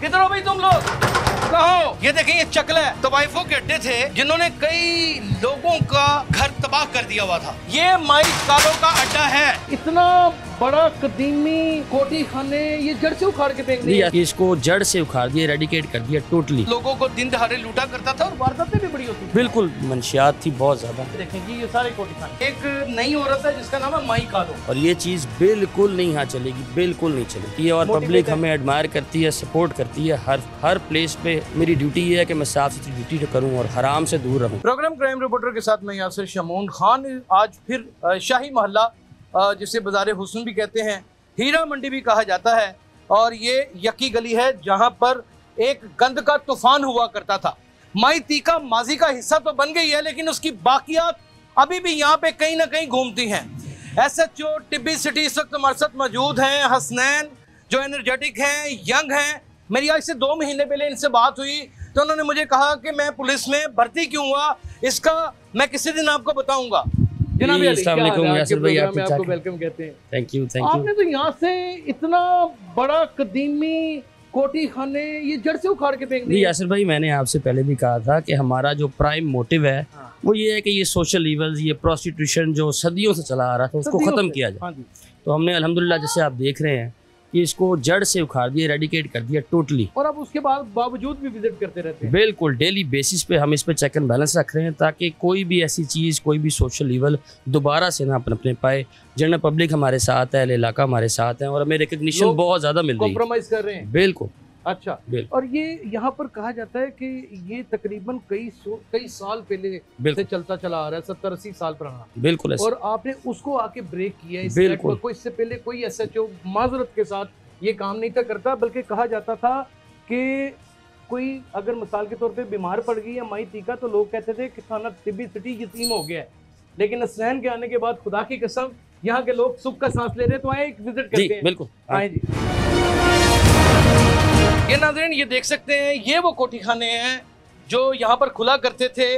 किधर हो भाई तुम लोग? कहाँ हो? ये देखें, ये चकला है। तवाइफों के अड्डे थे जिन्होंने कई लोगों का घर तबाह कर दिया हुआ था। ये माई कालो का अड्डा है। इतना बड़ा कदीमी कोठी खाने ये जड़ से उखाड़ के फेंक दिया। इसको जड़ से उखाड़ दिया, रेडिकेट कर दिया टोटली। लोगों को दिन दहाड़े लूटा करता था और वारदातें भी बड़ी होती थी। बिल्कुल मंशियात थी बहुत ज्यादा। देखें जी, ये सारे कोठी खाने। एक नई औरत है जिसका नाम है माई कालो। और ये चीज बिल्कुल नहीं यहाँ चलेगी, बिल्कुल नहीं चलेगी। और पब्लिक हमें एडमायर करती है, सपोर्ट करती है। हर प्लेस पे मेरी ड्यूटी ये है कि मैं साफ सुथरी ड्यूटी करूँ और हराम से दूर रहूँ। प्रोग्राम क्राइम रिपोर्टर के साथ मैं यासिर शमून खान। आज फिर शाही मोहल्ला, जिसे बाज़ार हुस्न भी कहते हैं, हीरा मंडी भी कहा जाता है, और ये यकी गली है जहां पर एक गंद का तूफान हुआ करता था। माई तीका माजी का हिस्सा तो बन गई है, लेकिन उसकी बाकियात अभी भी यहाँ पे कहीं ना कहीं घूमती हैं। SHO टिब्बी सिटी इस वक्त हमारे साथ मौजूद हैं। हसनैन जो एनर्जेटिक हैं, यंग हैं। मेरी आज से 2 महीने पहले इनसे बात हुई तो उन्होंने मुझे कहा कि मैं पुलिस में भर्ती क्यों हुआ, इसका मैं किसी दिन आपको बताऊंगा। आपको वेलकम कहते हैं। Thank you. आपने तो यहाँ से इतना बड़ा कदीमी कोठी खाने ये जड़ से उखाड़ के फेंक दिया। यासिर भाई, मैंने आपसे पहले भी कहा था कि हमारा जो प्राइम मोटिव है वो ये है कि ये सोशल इवल्स, ये प्रोस्टिट्यूशन जो सदियों से चला आ रहा था उसको खत्म किया जाए। तो हमने अल्हम्दुलिल्लाह, जैसे आप देख रहे हैं, कि इसको जड़ से उखाड़ दिया, रेडिकेट कर दिया टोटली। और अब उसके बाद बावजूद भी विजिट करते रहते हैं। बिल्कुल डेली बेसिस पे हम इस पे चेक एंड बैलेंस रख रहे हैं, ताकि कोई भी ऐसी चीज़, कोई भी सोशल इवल दोबारा से ना अपने पाए। जनरल पब्लिक हमारे साथ है, इलाका हमारे साथ है, और हमें रिकग्निशन बहुत ज़्यादा मिल रही है। कॉम्प्रोमाइज़ कर रहे हैं। बिल्कुल। अच्छा। और ये यहाँ पर कहा जाता है कि ये तकरीबन कई साल पहले से चलता चला आ रहा है, 70-80 साल पुराना। बिल्कुल। और आपने उसको आके ब्रेक किया है। बिल्कुल। कोई इससे पहले कोई SHO माजरत के साथ ये काम नहीं था करता, बल्कि कहा जाता था कि कोई अगर मिसाल के तौर पे बीमार पड़ गई या माई तीका तो लोग कहते थे कि थाना टिब्बी सिटी यतीम हो गया है। लेकिन हसनैन के आने के बाद खुदा की कसम यहाँ के लोग सुख का सांस ले रहे हैं। तो आए एक विजिट करते हैं। बिल्कुल आए जी। ये नाज़रीन, ये देख सकते हैं, ये वो कोठी खाने हैं जो यहाँ पर खुला करते थे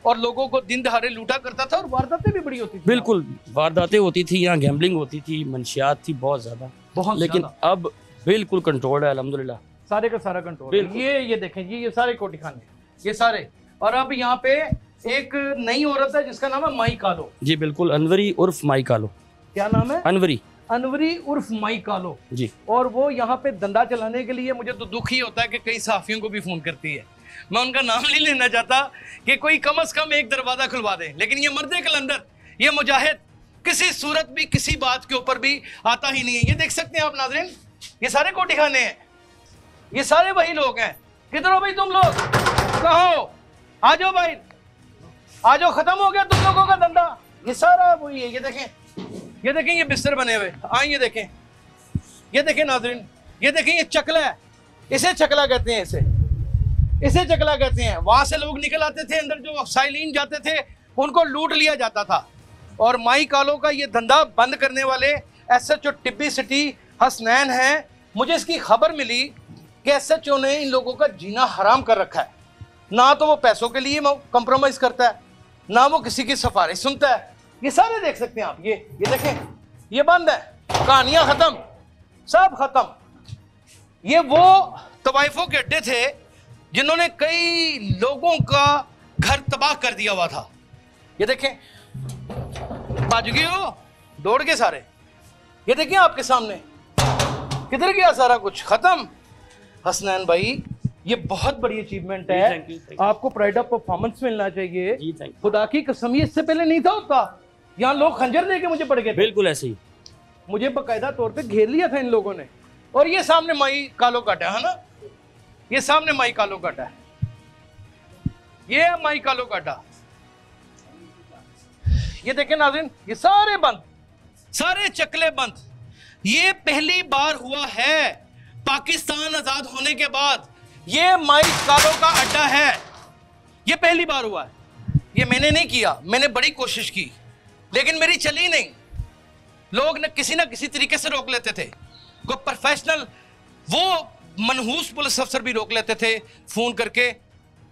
और लोगों को दिन दहाड़े लूटा करता था और वारदातें भी बड़ी होती थी। बिल्कुल, वारदातें होती थी, यहाँ गैम्बलिंग होती थी, मंशियात थी बहुत ज्यादा, लेकिन अब बिल्कुल कंट्रोल है अल्हम्दुलिल्लाह। सारे का सारा कंट्रोल। ये देखें जी, ये सारे कोठी खाने, ये सारे। और अब यहाँ पे एक नई औरत है जिसका नाम है माई कालो। जी बिल्कुल, अनवरी उर्फ माई कालो। क्या नाम है? अनवरी उर्फ माई कालो जी। और वो यहाँ पे धंधा चलाने के लिए, मुझे तो दुख ही होता है कि कई सहाफियों को भी फोन करती है। मैं उनका नाम नहीं लेना चाहता कि कोई कम से कम एक दरवाजा खुलवा दे, लेकिन ये मर्दे कलंदर, ये मुजाहिद किसी सूरत भी, किसी बात के ऊपर भी आता ही नहीं है। ये देख सकते हैं आप नाज़रीन, ये सारे कोठी खाने हैं, ये सारे वही लोग हैं। किधर हो भाई तुम लोग? कहाँ हो? आ जाओ भाई, आ जाओ, खत्म हो गया तुम लोगों का धंधा। ये सारा वही है। ये देखें, ये बिस्तर बने हुए। हाँ, ये देखें नाज़रीन, ये देखें, ये चकला है। इसे चकला कहते हैं, इसे चकला कहते हैं। वहां से लोग निकल आते थे, अंदर जो साइलिन जाते थे उनको लूट लिया जाता था। और माई कालो का ये धंधा बंद करने वाले SHO टिब्बी सिटी हसनैन हैं। मुझे इसकी खबर मिली कि SHO ने इन लोगों का जीना हराम कर रखा है। ना तो वो पैसों के लिए कंप्रोमाइज करता है, ना वो किसी की सिफारिश सुनता है। ये सारे देख सकते हैं आप, ये देखें, ये बंद है, कहानियां खत्म, सब खत्म। ये वो तवाइफों के अड्डे थे जिन्होंने कई लोगों का घर तबाह कर दिया हुआ था। ये देखें, भज गए हो दौड़ के सारे। ये देखिए आपके सामने, किधर गया सारा कुछ, खत्म। हसनैन भाई, ये बहुत बड़ी अचीवमेंट है। thank you. आपको प्राइड ऑफ परफॉर्मेंस मिलना चाहिए। खुदा की कसम, इससे पहले नहीं था होता। यहाँ लोग खंजर दे के मुझे पड़ गए। बिल्कुल ऐसे ही मुझे बाकायदा तौर पे घेर लिया था इन लोगों ने। और ये सामने माई कालो काटा है ना, ये सामने माई कालो काटा है, ये है माई कालो काटा। ये देखें नाज़रीन, ये सारे बंद, सारे चकले बंद। ये पहली बार हुआ है पाकिस्तान आजाद होने के बाद, ये माई कालो का अड्डा है, ये पहली बार हुआ है। ये मैंने नहीं किया, मैंने बड़ी कोशिश की, लेकिन मेरी चली नहीं। लोग न किसी तरीके से रोक लेते थे। कोई प्रोफेशनल, वो मनहूस पुलिस अफसर भी रोक लेते थे फोन करके।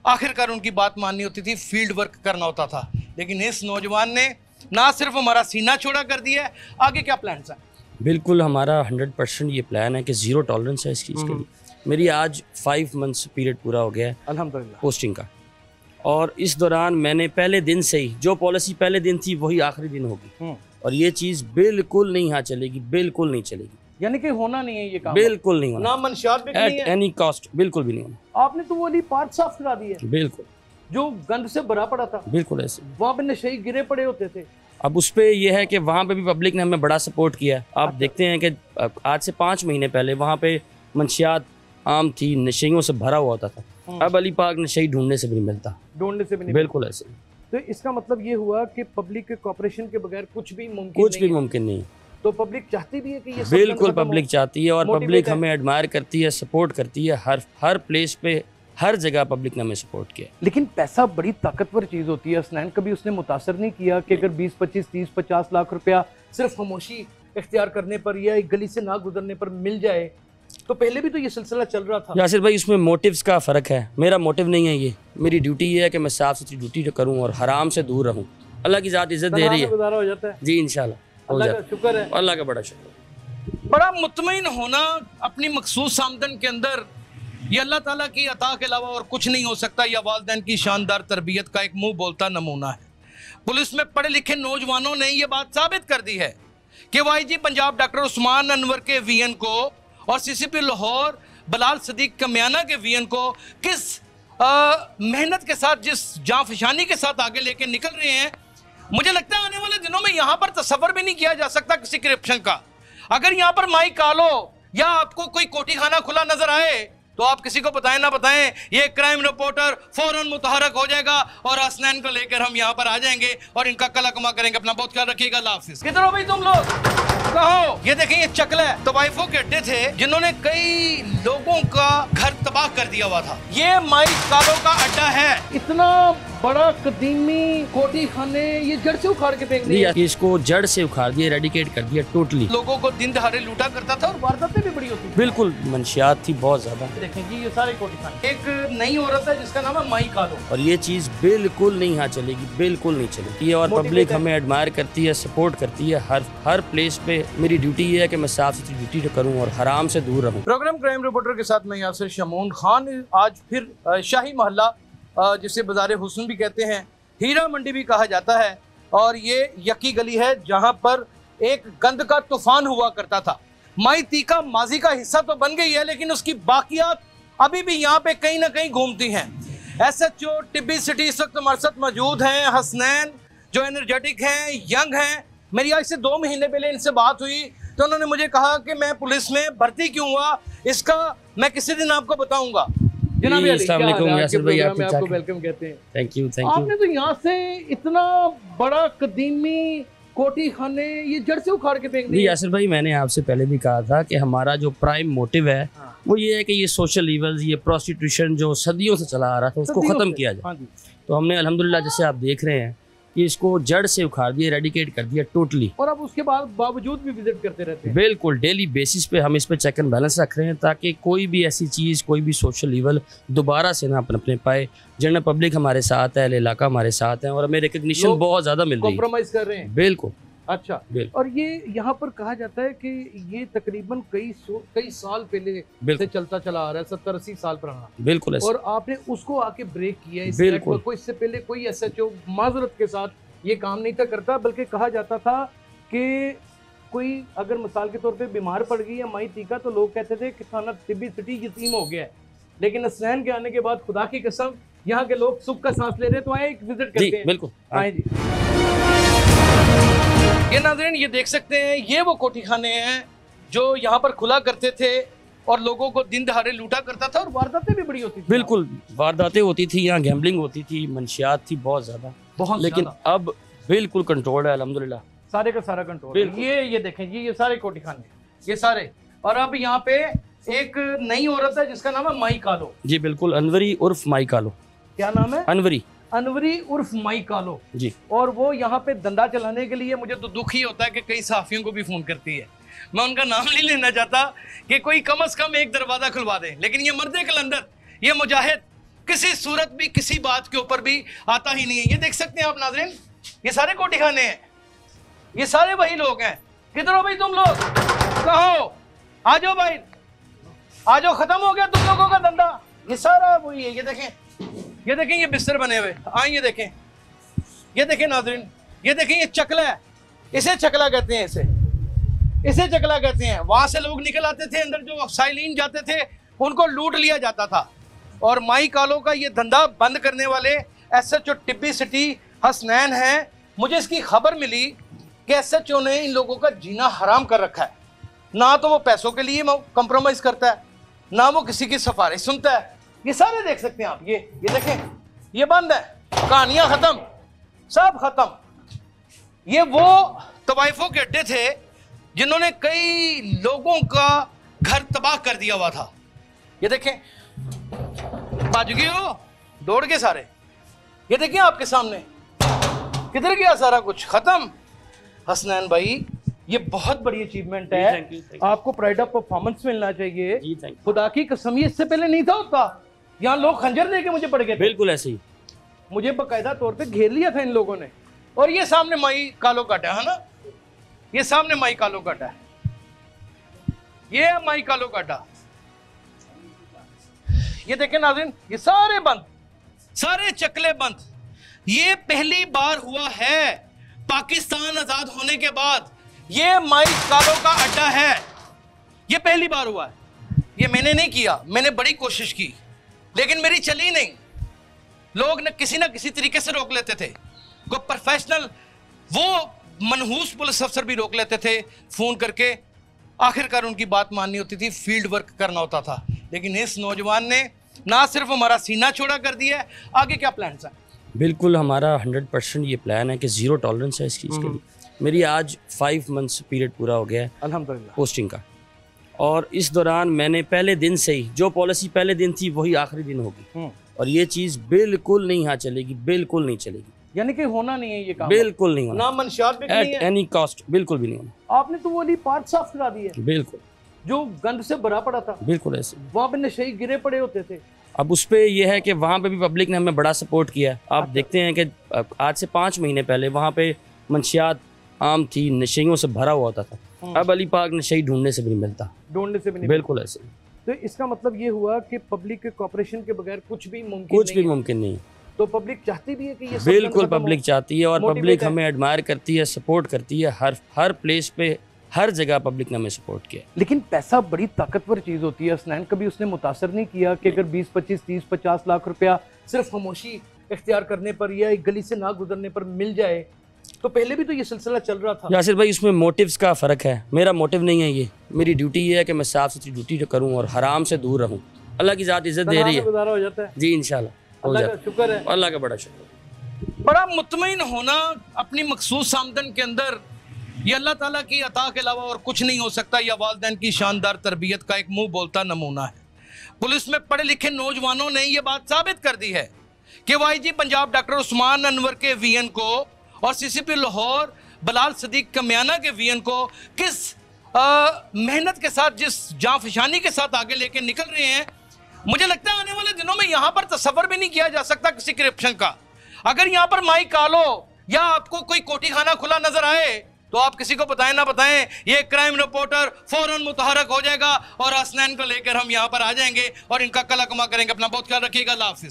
आखिरकार उनकी बात माननी होती थी, फील्ड वर्क करना होता था। लेकिन इस नौजवान ने ना सिर्फ हमारा सीना चौड़ा कर दिया है। आगे क्या प्लान है? बिल्कुल हमारा 100% ये प्लान है कि ज़ीरो टॉलरेंस है इसके लिए। मेरी आज 5 मंथ्स पीरियड पूरा हो गया है अल्हम्दुलिल्लाह पोस्टिंग का, और इस दौरान मैंने पहले दिन से ही जो पॉलिसी पहले दिन थी वही आखिरी दिन होगी, और ये चीज़ बिल्कुल नहीं यहाँ चलेगी, बिल्कुल नहीं चलेगी। यानी कि होना नहीं है ये काम, बिल्कुल नहीं होना, ना मंशियात भी नहीं एट है, एनी कॉस्ट, बिल्कुल भी नहीं होना। आपने तो वो वाली पार्क साफ करा दी है बिल्कुल, जो गंद से भरा पड़ा था, बिल्कुल ऐसे। वहाँ पे नशे गिरे पड़े होते थे। अब उस पर यह है कि वहाँ पे भी पब्लिक ने हमें बड़ा सपोर्ट किया है। आप देखते हैं कि आज से 5 महीने पहले वहाँ पे मंशियात आम थी, नशेइयों से भरा हुआ होता था। अब अली पार्क नशे ढूंढने से भी नहीं मिलता, ढूंढने से भी नहीं, बिल्कुल ऐसे। तो इसका मतलब ये हुआ कि पब्लिक के कॉपरेशन के बगैर कुछ भी मुमकिन नहीं। तो पब्लिक चाहती भी है कि ये बिल्कुल पब्लिक चाहती है, और पब्लिक हमें एडमायर करती है, सपोर्ट करती है। हर प्लेस पे, हर जगह पब्लिक ने हमें सपोर्ट किया। लेकिन पैसा बड़ी ताकतवर चीज़ होती है। हसनैन कभी उसने मुतासर नहीं किया कि अगर 20, 25, 30, 50 लाख रुपया सिर्फ खामोशी इख्तियार करने पर या एक गली से ना गुजरने पर मिल जाए? तो पहले भी तो ये सिलसिला चल रहा था। यासिर भाई, इसमें मोटिव्स का फ़र्क है। मेरा मोटिव नहीं है ये, मेरी ड्यूटी ये है कि मैं साफ सुथरी ड्यूटी करूँ और हराम से दूर रहूँ। अल्लाह की ज़ात इज़्ज़त दे रही है, गुजारा हो जाता है जी इंशाल्लाह। अल्लाह का शुक्र है, अल्लाह का बड़ा शुक्र। बड़ा मुतमईन होना अपनी मखसूस आमदन के अंदर, ये अल्लाह ताला की अता के अलावा और कुछ नहीं हो सकता। या वालिदैन की शानदार तरबियत का एक मुंह बोलता नमूना है। पुलिस में पढ़े लिखे नौजवानों ने ये बात साबित कर दी है कि वाईजी पंजाब डॉक्टर उस्मान अनवर के वीएन को और सीसीपी लाहौर बलाल सदीक कमियाना के वीएन को किस मेहनत के साथ, जिस जांफशानी के साथ आगे लेके निकल रहे हैं। मुझे लगता है आने वाले दिनों में यहाँ पर तसव्वुर भी नहीं किया जा सकता किसी करप्शन का। अगर यहाँ पर माइक कालो या आपको कोई कोठी खाना खुला नजर आए तो आप किसी को बताएं ना बताएं, ये क्राइम रिपोर्टर फौरन मुतहरक हो जाएगा और हसनैन को लेकर हम यहाँ पर आ जाएंगे और इनका कला कमा करेंगे। अपना बहुत ख्याल रखिएगा। अल्लाह हाफिज़। किधर हो भाई तुम लोग? कहो। ये देखें, ये चकला है, तवाइफों के अड्डे थे जिन्होंने कई लोगों का घर तबाह कर दिया हुआ था। ये माइक कालो का अड्डा है। इतना बड़ा कदीमी कोठी खाने ये जड़ से उखाड़ के फेंक दिया। इसको जड़ से उखाड़ दिया, रेडिकेट कर दिया टोटली। लोगों को दिन दहाड़े लूटा करता था और वारदातें भी बड़ी होती थी। बिल्कुल मंशियात थी बहुत ज्यादा। देखें जी, ये सारे कोठी खाने। एक नई औरत है जिसका नाम है माई कालो, और ये चीज बिल्कुल नहीं यहाँ चलेगी, बिल्कुल नहीं चलेगी। और पब्लिक हमें एडमायर करती है, सपोर्ट करती है। हर प्लेस पे मेरी ड्यूटी ये है कि मैं साफ सुथरी ड्यूटी करूँ और हराम से दूर रहूँ। प्रोग्राम क्राइम रिपोर्टर के साथ मैं यासिर शमून खान। आज फिर शाही मोहल्ला, जिसे बाज़ार हुस्न भी कहते हैं, हीरा मंडी भी कहा जाता है, और ये यकी गली है जहां पर एक गंद का तूफान हुआ करता था। माई तीका माजी का हिस्सा तो बन गई है, लेकिन उसकी बाकियात अभी भी यहाँ पे कहीं ना कहीं घूमती हैं। SHO टिब्बी सिटी इस वक्त हमारे साथ मौजूद हैं। हसनैन जो एनर्जेटिक हैं, यंग हैं। मेरी आज से 2 महीने पहले इनसे बात हुई तो उन्होंने मुझे कहा कि मैं पुलिस में भर्ती क्यों हुआ, इसका मैं किसी दिन आपको बताऊंगा। जनाब यासिर भाई, आपको वेलकम कहते हैं। Thank you. आपने तो यहाँ से इतना बड़ा कदीमी कोठी खाने ये जड़ से उखाड़ के फेंक दिए। यासिर भाई, मैंने आपसे पहले भी कहा था कि हमारा जो प्राइम मोटिव है वो ये है कि ये सोशल इवल्स, ये प्रोस्टिट्यूशन जो सदियों से चला आ रहा था उसको ख़त्म किया जाए। तो हमने अल्हम्दुलिल्लाह, जैसे आप देख रहे हैं, कि इसको जड़ से उखाड़ दिया, रेडिकेट कर दिया टोटली। और अब उसके बाद बावजूद भी विजिट करते रहते हैं। बिल्कुल डेली बेसिस पे हम इस पे चेक एंड बैलेंस रख रहे हैं ताकि कोई भी ऐसी चीज़, कोई भी सोशल इवल दोबारा से ना अपने पाए। जनरल पब्लिक हमारे साथ है, इलाका हमारे साथ है, और हमें रिकग्निशन बहुत ज़्यादा मिल रही है। कॉम्प्रोमाइज कर रहे हैं। बिल्कुल। अच्छा। और ये यहाँ पर कहा जाता है कि ये तकरीबन कई साल पहले से चलता चला आ रहा है, 70-80 साल पुराना। बिल्कुल। और आपने उसको आके ब्रेक किया इस नेटवर्क को। इससे पहले कोई SHO माजरत के साथ ये काम नहीं था करता, बल्कि कहा जाता था कि कोई अगर मिसाल के तौर पे बीमार पड़ गई या माई तीका तो लोग कहते थे कि थाना टिब्बी सिटी यतीम हो गया है। लेकिन हसनैन के आने के बाद खुदा की कसम यहाँ के लोग सुख का सांस ले रहे हैं। तो आए एक विजिट करते हैं। बिल्कुल आए जी। ये नाज़रीन, ये देख सकते हैं, ये वो कोठी खाने हैं जो यहाँ पर खुला करते थे और लोगों को दिन दहाड़े लूटा करता था और वारदातें भी बड़ी होती थी। बिल्कुल वारदातें होती थी, यहाँ गैम्बलिंग होती थी, मंशियात थी बहुत ज्यादा, लेकिन अब बिल्कुल कंट्रोल है अल्हम्दुलिल्लाह। सारे का सारा कंट्रोल। ये देखें जी, ये सारे कोठी खाने, ये सारे। और अब यहाँ पे एक नई औरत है जिसका नाम है माई कालो। जी बिल्कुल, अनवरी उर्फ माई कालो। क्या नाम है? अनवरी उर्फ माई कालो जी। और वो यहाँ पे धंधा चलाने के लिए, मुझे तो दुख ही होता है कि कई सहाफियों को भी फोन करती है। मैं उनका नाम नहीं लेना चाहता कि कोई कम से कम एक दरवाजा खुलवा दे, लेकिन ये मर्दे कलंदर, ये मुजाहिद किसी सूरत भी, किसी बात के ऊपर भी आता ही नहीं है। ये देख सकते हैं आप नाज़रीन, ये सारे कोठी खाने हैं, ये सारे वही लोग हैं। किधर हो भाई तुम लोग? कहो, आ जाओ भाई। आज वो खत्म हो गया तुम लोगों का धंधा। ये सारा वही है। ये देखें ये बिस्तर बने हुए। ये देखें नाज़रीन, ये देखें ये चकला है, इसे चकला कहते हैं, इसे चकला कहते हैं। वहां से लोग निकल आते थे, अंदर जो साइलिन जाते थे उनको लूट लिया जाता था। और माई कालो का ये धंधा बंद करने वाले SHO टिब्बी सिटी हसनैन हैं। मुझे इसकी खबर मिली कि SHO ने इन लोगों का जीना हराम कर रखा है। ना तो वो पैसों के लिए कंप्रोमाइज करता है, ना वो किसी की सिफारिश सुनता है। ये सारे देख सकते हैं आप, ये देखें, ये बंद है, कहानियां खत्म, सब खत्म। ये वो तवाइफों के अड्डे थे जिन्होंने कई लोगों का घर तबाह कर दिया हुआ था। ये देखें, भज गए हो दौड़ के सारे। ये देखें आपके सामने, किधर गया सारा कुछ, खत्म। हसनैन भाई, ये बहुत बड़ी अचीवमेंट है। Thank you. आपको प्राइड ऑफ परफॉर्मेंस मिलना चाहिए। जी, thank you. खुदा की कसम, ये इससे पहले नहीं था होता। यहाँ लोग खंजर दे के मुझे पड़ गए थे। बिल्कुल ऐसे ही, मुझे बाकायदा तौर पे घेर लिया था इन लोगों ने। और ये सामने माई कालो काटा है ना, ये सामने माई कालो काटा है, ये है माई कालो काटा। ये देखें नाज़रीन, ये सारे बंद, सारे चकले बंद। ये पहली बार हुआ है पाकिस्तान आजाद होने के बाद, ये माई कालो का अड्डा है, ये पहली बार हुआ है। ये मैंने नहीं किया, मैंने बड़ी कोशिश की लेकिन मेरी चली नहीं। लोग न किसी तरीके से रोक लेते थे। कोई प्रोफेशनल, वो मनहूस पुलिस अफसर भी रोक लेते थे फोन करके। आखिरकार उनकी बात माननी होती थी, फील्ड वर्क करना होता था। लेकिन इस नौजवान ने ना सिर्फ हमारा सीना चौड़ा कर दिया है। आगे क्या प्लान है? बिल्कुल हमारा 100% ये प्लान है कि ज़ीरो टॉलरेंस है इस चीज़ के लिए। मेरी आज 5 मंथ्स पीरियड पूरा हो गया है अल्हम्दुलिल्लाह पोस्टिंग का, और इस दौरान मैंने पहले दिन से ही जो पॉलिसी पहले दिन थी वही आखिरी दिन होगी। और ये चीज़ बिल्कुल नहीं यहाँ चलेगी, बिल्कुल नहीं चलेगी। यानी कि होना नहीं है ये काम, बिल्कुल नहीं होना, ना मंशियात भी नहीं है, एट एनी कॉस्ट, बिल्कुल भी नहीं होना। आपने तो वो वाली पार्क साफ करा दी है बिल्कुल, जो गंद से भरा पड़ा था। बिल्कुल ऐसे। वहाँ पे नशे गिरे पड़े होते थे। अब उस पर यह है कि वहाँ पे भी पब्लिक ने हमें बड़ा सपोर्ट किया। आप देखते हैं कि आज से 5 महीने पहले वहाँ पे मंशियात आम थी, नशेइयों से भरा हुआ होता था। अब अली पाक नशेई ढूंढने से भी नहीं मिलता, ढूंढने से भी नहीं। बिल्कुल ऐसे। तो इसका मतलब ये हुआ कि पब्लिक के कोऑपरेशन के बगैर कुछ भी मुमकिन नहीं। तो पब्लिक चाहती भी है कि ये सब बिल्कुल खत्म हो। पब्लिक चाहती है, और मोटिवेट पब्लिक है। हमें एडमायर करती है, सपोर्ट करती है। हर प्लेस पे, हर जगह पब्लिक ने हमें सपोर्ट किया। लेकिन पैसा बड़ी ताकतवर चीज़ होती है। हसनैन कभी उसने मुतासर नहीं किया कि अगर 20, 25, 30, 50 लाख रुपया सिर्फ खामोशी इख्तियार करने पर या एक गली से ना गुजरने पर मिल जाए? तो पहले भी तो ये सिलसिला चल रहा था। यासिर भाई, उसमें मोटिव्स का फ़र्क है। मेरा मोटिव नहीं है ये, मेरी ड्यूटी ये है कि मैं साफ सुथरी ड्यूटी करूँ और हराम से दूर रहूँ। अल्लाह की ज़ात इज़्ज़त दे रही है। गुजारा हो जाता है जी इंशाल्लाह हो अल्लाह जाता का शुक्र है। है। अल्लाह का बड़ा शुक्र। बड़ा मुतमईन होना अपनी मखसूस आमदन के अंदर, ये अल्लाह ताला की अता के अलावा और कुछ नहीं हो सकता। या वालिदैन की शानदार तरबियत का एक मुंह बोलता नमूना है। पुलिस में पढ़े लिखे नौजवानों ने यह बात साबित कर दी है कि YG पंजाब डॉक्टर उस्मान अनवर के VN को और CCP लाहौर बलाल सदीक कमियाना के VN को किस मेहनत के साथ, जिस जांफशानी के साथ आगे लेके निकल रहे हैं। मुझे लगता है आने वाले दिनों में यहाँ पर तसव्वुर भी नहीं किया जा सकता किसी करप्शन का। अगर यहाँ पर माई कालो या आपको कोई कोठी खाना खुला नजर आए तो आप किसी को बताएं ना बताएं, ये क्राइम रिपोर्टर फौरन मुतहरक हो जाएगा और हसनैन को लेकर हम यहाँ पर आ जाएंगे और इनका कला कमा करेंगे। अपना बहुत ख्याल रखिएगा। अल्लाह हाफिज।